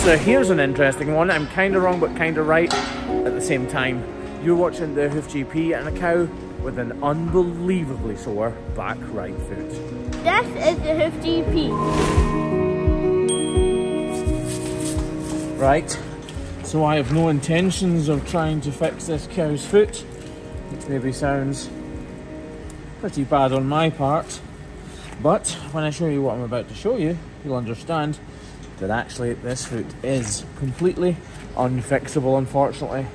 So here's an interesting one. I'm kind of wrong, but kind of right at the same time. You're watching the Hoof GP and a cow with an unbelievably sore back right foot. This is the Hoof GP. Right, so I have no intentions of trying to fix this cow's foot, which maybe sounds pretty bad on my part, but when I show you what I'm about to show you, you'll understand that actually this foot is completely unfixable, unfortunately.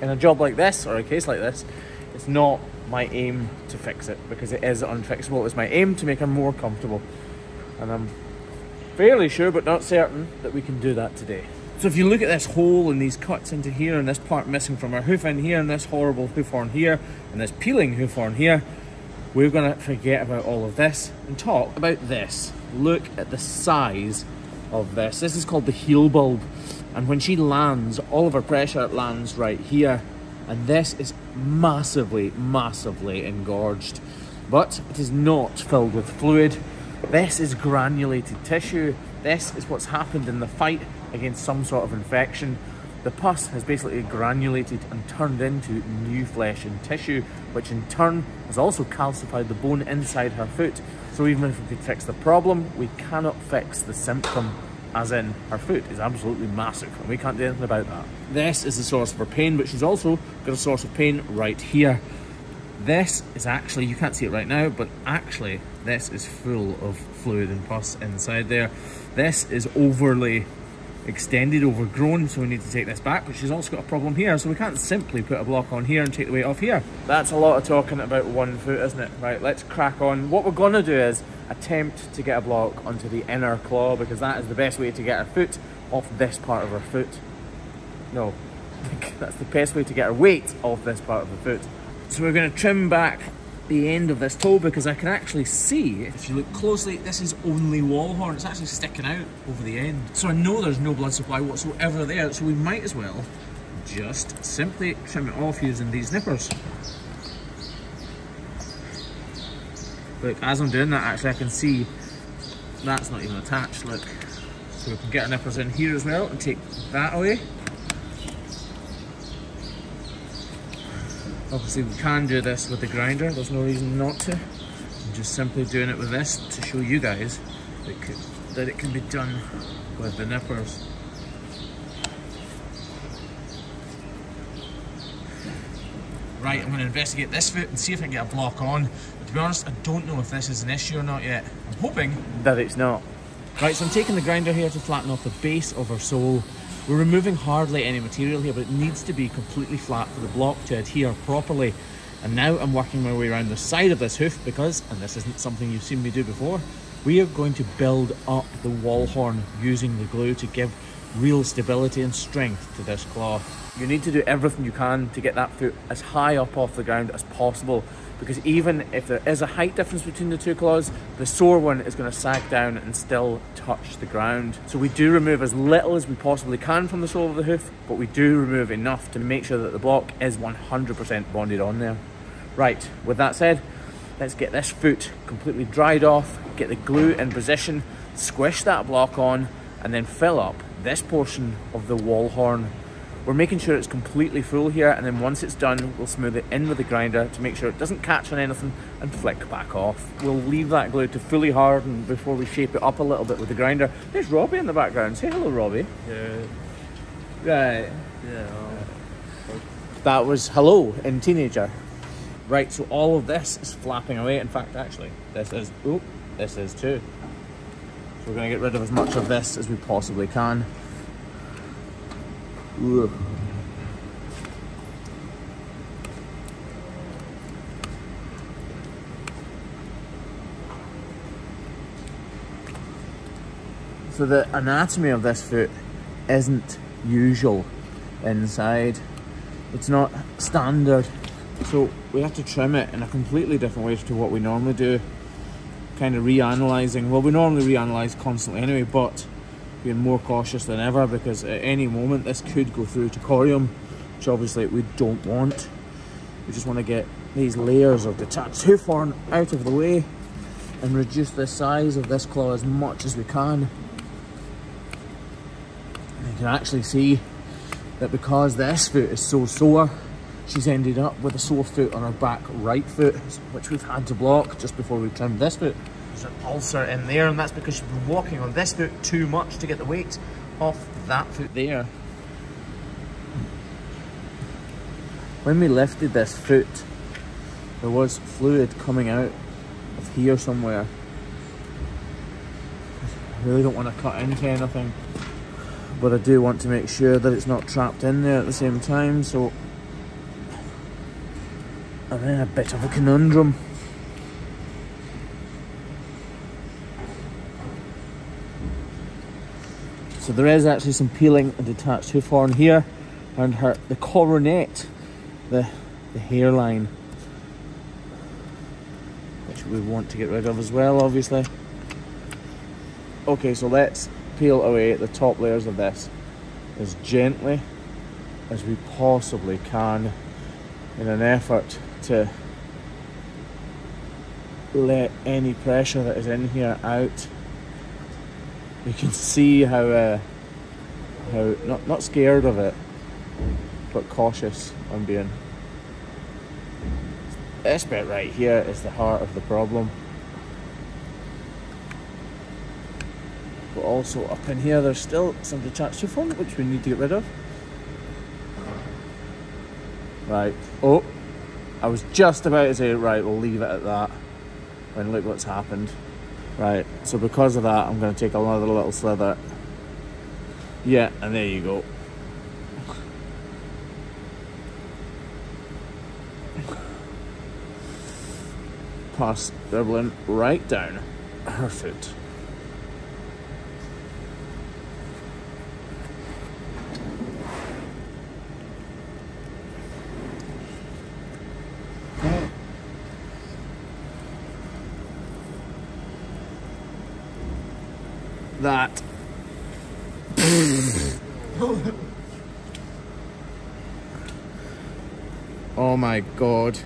In a job like this, or a case like this, it's not my aim to fix it, because it is unfixable. It's my aim to make her more comfortable. And I'm fairly sure, but not certain, that we can do that today. So if you look at this hole and these cuts into here, and this part missing from our hoof in here, and this horrible hoof horn here, and this peeling hoof horn here, we're gonna forget about all of this and talk about this. Look at the size of this. This is called the heel bulb. And when she lands, all of her pressure lands right here. And this is massively, massively engorged. But it is not filled with fluid. This is granulated tissue. This is what's happened in the fight against some sort of infection. The pus has basically granulated and turned into new flesh and tissue, which in turn has also calcified the bone inside her foot. So even if we could fix the problem, we cannot fix the symptom, as in her foot is absolutely massive and we can't do anything about that. This is the source of her pain, but she's also got a source of pain right here. This is actually, you can't see it right now, but actually this is full of fluid and pus inside there. This is overly extended, overgrown, so we need to take this back, but she's also got a problem here, so we can't simply put a block on here and take the weight off here. That's a lot of talking about one foot, isn't it? Right, let's crack on. What we're gonna do is attempt to get a block onto the inner claw, because that is the best way to get her foot off this part of her foot. No, that's the best way to get her weight off this part of the foot. So we're gonna trim back the end of this toe, because I can actually see, if you look closely, this is only wall horn. It's actually sticking out over the end. So I know there's no blood supply whatsoever there, so we might as well just simply trim it off using these nippers. Look, as I'm doing that, actually I can see that's not even attached, look. So we can get our nippers in here as well and take that away. Obviously we can do this with the grinder, there's no reason not to. I'm just simply doing it with this to show you guys that it can be done with the nippers. Right, I'm going to investigate this foot and see if I can get a block on. But to be honest, I don't know if this is an issue or not yet. I'm hoping that it's not. Right, so I'm taking the grinder here to flatten off the base of her sole. We're removing hardly any material here, but it needs to be completely flat for the block to adhere properly. And now I'm working my way around the side of this hoof because, and this isn't something you've seen me do before, we are going to build up the wall horn using the glue to give real stability and strength to this claw. You need to do everything you can to get that foot as high up off the ground as possible, because even if there is a height difference between the two claws, the sore one is going to sag down and still touch the ground. So we do remove as little as we possibly can from the sole of the hoof, but we do remove enough to make sure that the block is 100% bonded on there. Right, with that said, let's get this foot completely dried off, get the glue in position, squish that block on, and then fill up this portion of the wall horn. We're making sure it's completely full here, and then once it's done, we'll smooth it in with the grinder to make sure it doesn't catch on anything and flick back off. We'll leave that glue to fully harden before we shape it up a little bit with the grinder. There's Robbie in the background. Say hello, Robbie. Yeah. Right. Yeah. That was hello in teenager. Right, so all of this is flapping away. In fact, actually, this is too. So we're going to get rid of as much of this as we possibly can. Ooh. So the anatomy of this foot isn't usual inside. It's not standard. So we have to trim it in a completely different way to what we normally do. Kind of reanalyzing. Well, we normally reanalyze constantly anyway, but being more cautious than ever, because at any moment this could go through to corium, which obviously we don't want. We just want to get these layers of detached hoof horn out of the way and reduce the size of this claw as much as we can. You can actually see that because this foot is so sore, she's ended up with a sore foot on her back right foot, which we've had to block just before we trimmed this foot. There's an ulcer in there, and that's because she's been walking on this foot too much to get the weight off that foot there. When we lifted this foot, there was fluid coming out of here somewhere. I really don't want to cut into anything, but I do want to make sure that it's not trapped in there at the same time, so I'm in a bit of a conundrum. So there is actually some peeling and detached hoof horn here, and the coronet, the hairline, which we want to get rid of as well, obviously. Okay, so let's peel away the top layers of this as gently as we possibly can in an effort to let any pressure that is in here out. You can see how not scared of it, but cautious I'm being. This bit right here is the heart of the problem. But also up in here there's still some detached hoof horn which we need to get rid of. Right, oh, I was just about to say, right, we'll leave it at that, when look what's happened. Right, so because of that I'm going to take another little slither. Yeah, and there you go. Pass dribbling right down her foot. That. Oh my god.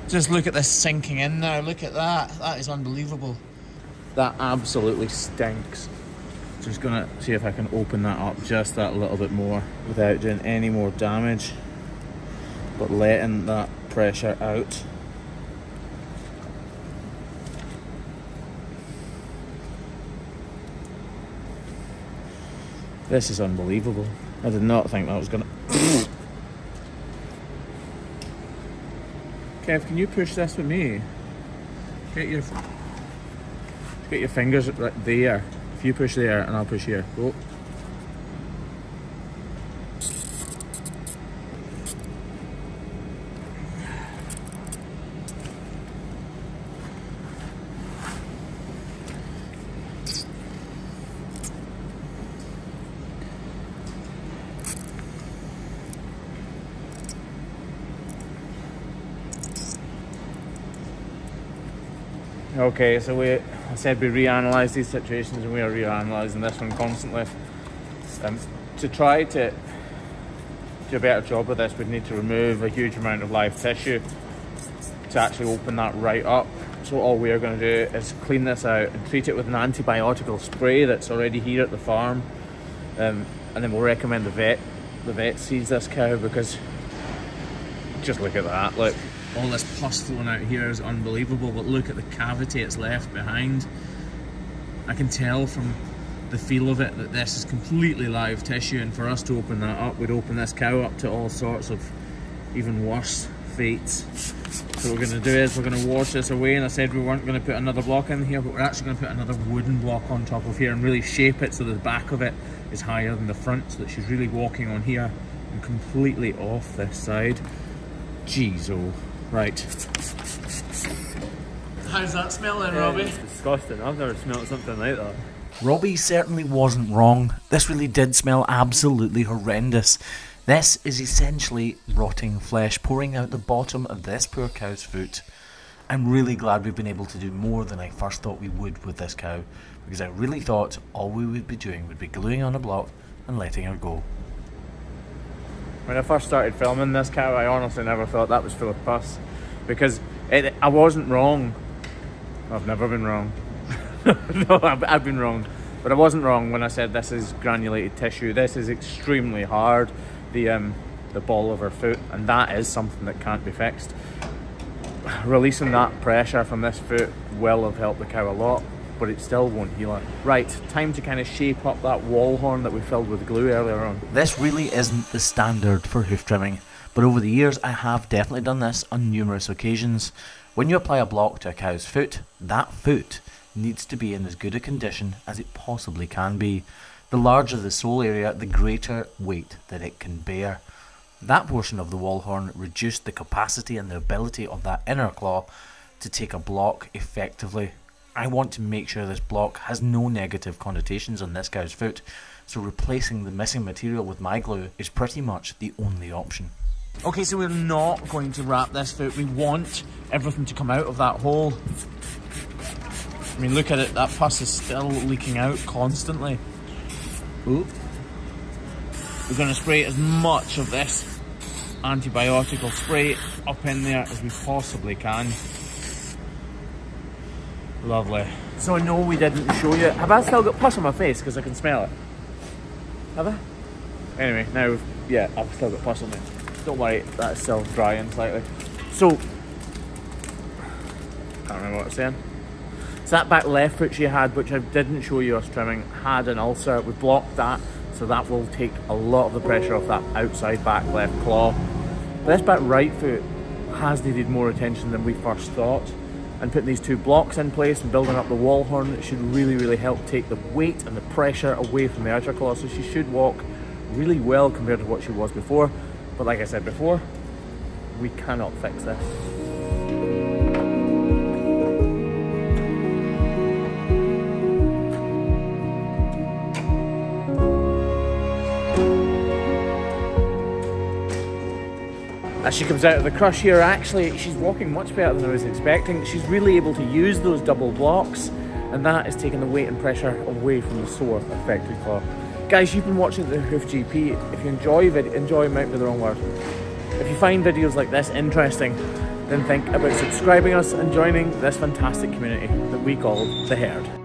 Just look at this sinking in now. Look at that. That is unbelievable. That absolutely stinks. Just gonna see if I can open that up just that little bit more without doing any more damage, but letting that pressure out. This is unbelievable. I did not think that was gonna. Kev, can you push this with me? Get your fingers right there. If you push there and I'll push here. Go. Okay, so I said we reanalyse these situations, and we are reanalysing this one constantly. To try to do a better job of this, we'd need to remove a huge amount of live tissue to actually open that right up. So all we are going to do is clean this out and treat it with an antibiotical spray that's already here at the farm, and then we'll recommend the vet sees this cow, because just look at that, look. All this pus flowing out here is unbelievable, but look at the cavity it's left behind. I can tell from the feel of it that this is completely live tissue, and for us to open that up would open this cow up to all sorts of even worse fates. So what we're going to do is we're going to wash this away, and I said we weren't going to put another block in here, but we're actually going to put another wooden block on top of here and really shape it so the back of it is higher than the front, so that she's really walking on here and completely off this side. Jeez, oh. Right. How's that smelling, Robbie? It's disgusting. I've never smelled something like that. Robbie certainly wasn't wrong. This really did smell absolutely horrendous. This is essentially rotting flesh pouring out the bottom of this poor cow's foot. I'm really glad we've been able to do more than I first thought we would with this cow, because I really thought all we would be doing would be gluing on a block and letting her go. When I first started filming this cow, I honestly never thought that was full of pus, because I wasn't wrong. I've never been wrong. No, I've been wrong, but I wasn't wrong when I said this is granulated tissue. This is extremely hard, the ball of her foot, and that is something that can't be fixed. Releasing that pressure from this foot will have helped the cow a lot, but it still won't heal her. Right, time to kind of shape up that wall horn that we filled with glue earlier on. This really isn't the standard for hoof trimming, but over the years I have definitely done this on numerous occasions. When you apply a block to a cow's foot, that foot needs to be in as good a condition as it possibly can be. The larger the sole area, the greater weight that it can bear. That portion of the wall horn reduced the capacity and the ability of that inner claw to take a block effectively. I want to make sure this block has no negative connotations on this cow's foot, so replacing the missing material with my glue is pretty much the only option. Okay, so we're not going to wrap this foot. We want everything to come out of that hole. I mean, look at it, that pus is still leaking out constantly. Ooh. We're going to spray as much of this antibiotic or spray up in there as we possibly can. Lovely. So I know we didn't show you. Have I still got pus on my face because I can smell it? Have I? Anyway, now, yeah, I've still got pus on me. Don't worry, that's still drying slightly. So, can't remember what I was saying. So that back left foot she had, which I didn't show you us trimming, had an ulcer. We blocked that, so that will take a lot of the pressure off that outside back left claw. But this back right foot has needed more attention than we first thought. And putting these two blocks in place and building up the wall horn should really, really help take the weight and the pressure away from the outer claw. So she should walk really well compared to what she was before. But like I said before, we cannot fix this. As she comes out of the crush here, actually, she's walking much better than I was expecting. She's really able to use those double blocks, and that is taking the weight and pressure away from the sore affected claw. Guys, you've been watching the Hoof GP. If you enjoy might be the wrong word. If you find videos like this interesting, then think about subscribing us and joining this fantastic community that we call The Herd.